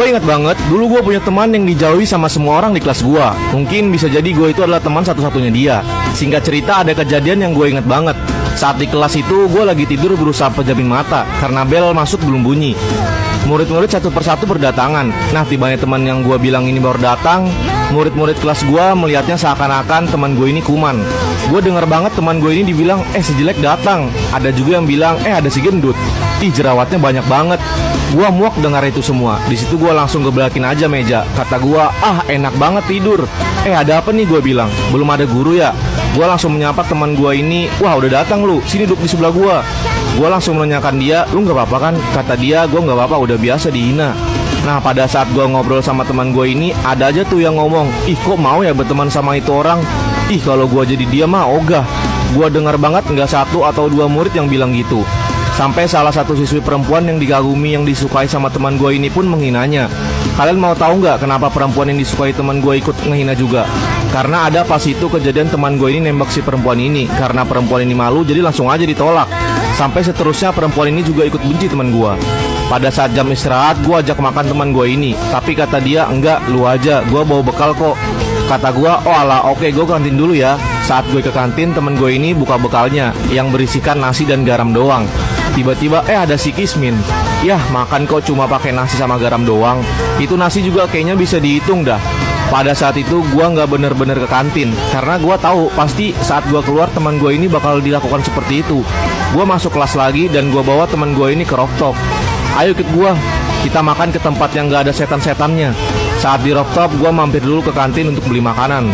Gue ingat banget, dulu gue punya teman yang dijauhi sama semua orang di kelas gue. Mungkin bisa jadi gue itu adalah teman satu-satunya dia. Singkat cerita, ada kejadian yang gue ingat banget. Saat di kelas itu, gue lagi tidur berusaha pejamin mata karena bel masuk belum bunyi. Murid-murid satu persatu berdatangan. Nah, tibanya teman yang gue bilang ini baru datang, murid-murid kelas gue melihatnya seakan-akan teman gue ini kuman. Gue denger banget teman gue ini dibilang, si jelek datang. Ada juga yang bilang, ada si gendut. Ih, jerawatnya banyak banget. Gue muak dengar itu semua. Di situ gue langsung gebelakin aja meja. Kata gue, enak banget tidur. Ada apa nih, gue bilang. Belum ada guru ya? Gue langsung menyapa teman gue ini. Wah, udah datang lu, sini duduk di sebelah gue. Gue langsung menanyakan dia, lu gak apa-apa kan? Kata dia, gue gak apa-apa, udah biasa dihina. Nah, pada saat gue ngobrol sama teman gue ini, ada aja tuh yang ngomong, ih kok mau ya berteman sama itu orang? Ih, kalau gue jadi dia mah ogah. Gue dengar banget gak satu atau dua murid yang bilang gitu. Sampai salah satu siswi perempuan yang dikagumi, yang disukai sama teman gue ini pun menghinanya. Kalian mau tahu nggak kenapa perempuan yang disukai teman gue ikut ngehina juga? Karena ada pas itu kejadian teman gue ini nembak si perempuan ini. Karena perempuan ini malu, jadi langsung aja ditolak. Sampai seterusnya perempuan ini juga ikut benci teman gue. Pada saat jam istirahat, gue ajak makan teman gue ini. Tapi kata dia, enggak, lu aja, gue bawa bekal kok. Kata gue, oke, gue kantin dulu ya. Saat gue ke kantin, teman gue ini buka bekalnya yang berisikan nasi dan garam doang. Tiba-tiba ada si Kismin. Yah, makan kok cuma pakai nasi sama garam doang. Itu nasi juga kayaknya bisa dihitung dah. Pada saat itu gue gak bener-bener ke kantin, karena gue tahu pasti saat gue keluar teman gue ini bakal dilakukan seperti itu. Gue masuk kelas lagi dan gue bawa teman gue ini ke rooftop. Ayo ikut gue, kita makan ke tempat yang gak ada setan-setannya. Saat di rooftop, gue mampir dulu ke kantin untuk beli makanan.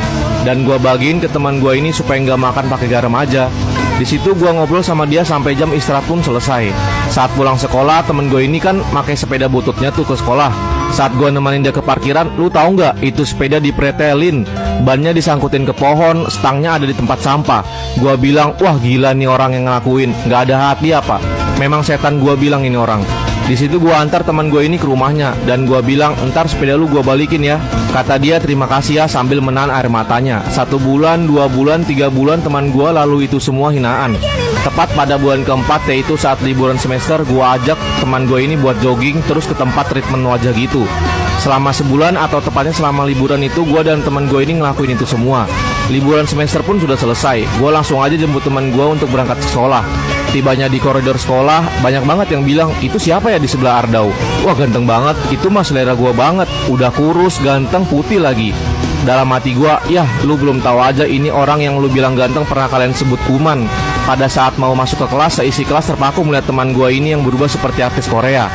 Dan gue bagiin ke teman gue ini supaya gak makan pakai garam aja. Di situ gue ngobrol sama dia sampai jam istirahat pun selesai. Saat pulang sekolah, temen gue ini kan pakai sepeda bututnya tuh ke sekolah. Saat gue nemenin dia ke parkiran, lu tahu nggak? Itu sepeda dipretelin, bannya disangkutin ke pohon, stangnya ada di tempat sampah. Gue bilang, wah gila nih orang yang ngelakuin, nggak ada hati apa? Memang setan, gue bilang ini orang. Di situ gue antar teman gue ini ke rumahnya dan gue bilang, entar sepeda lu gue balikin ya. Kata dia terima kasih ya sambil menahan air matanya. 1 bulan, 2 bulan, 3 bulan teman gue lalu itu semua hinaan. Tepat pada bulan keempat, yaitu saat liburan semester, gue ajak teman gue ini buat jogging terus ke tempat treatment wajah gitu. Selama sebulan atau tepatnya selama liburan itu, gue dan teman gue ini ngelakuin itu semua. Liburan semester pun sudah selesai. Gue langsung aja jemput teman gue untuk berangkat ke sekolah. Tibanya di koridor sekolah, banyak banget yang bilang, itu siapa ya di sebelah Ardau? Wah ganteng banget, itu mah selera gue banget. Udah kurus, ganteng, putih lagi. Dalam hati gue, yah lu belum tahu aja ini orang yang lu bilang ganteng pernah kalian sebut kuman. Pada saat mau masuk ke kelas, seisi kelas terpaku melihat teman gue ini yang berubah seperti artis Korea.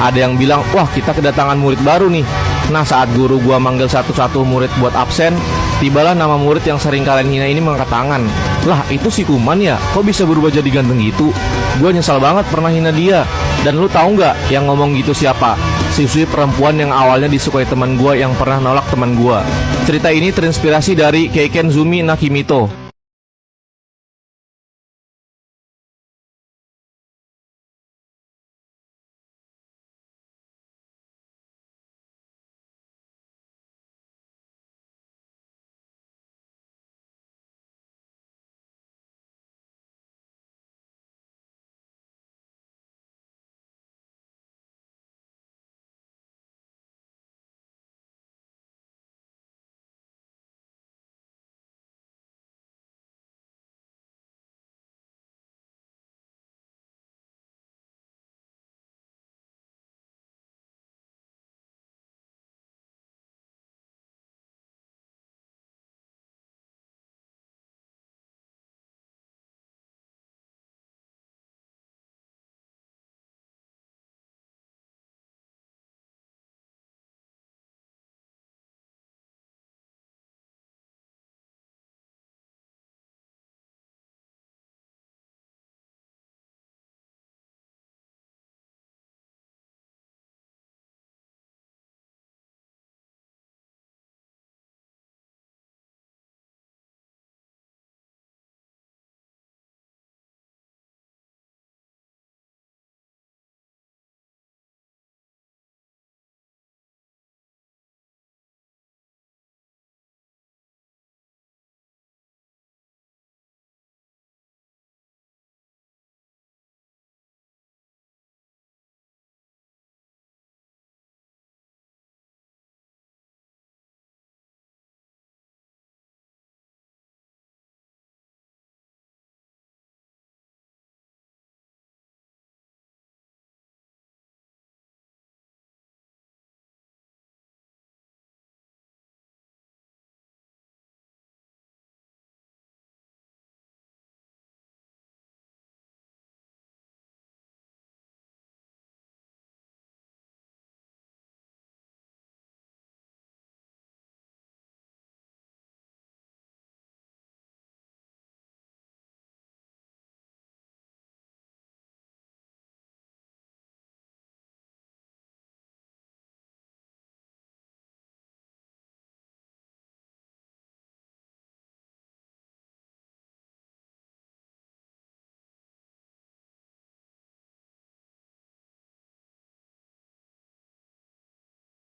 Ada yang bilang, wah kita kedatangan murid baru nih. Nah saat guru gue manggil satu-satu murid buat absen, tibalah nama murid yang sering kalian hina ini mengangkat tangan. Lah itu si kuman ya, kok bisa berubah jadi ganteng gitu? Gue nyesal banget pernah hina dia. Dan lu tahu nggak yang ngomong gitu siapa? Siswi perempuan yang awalnya disukai teman gue yang pernah nolak teman gue. Cerita ini terinspirasi dari Keiken Zumi Nakimito.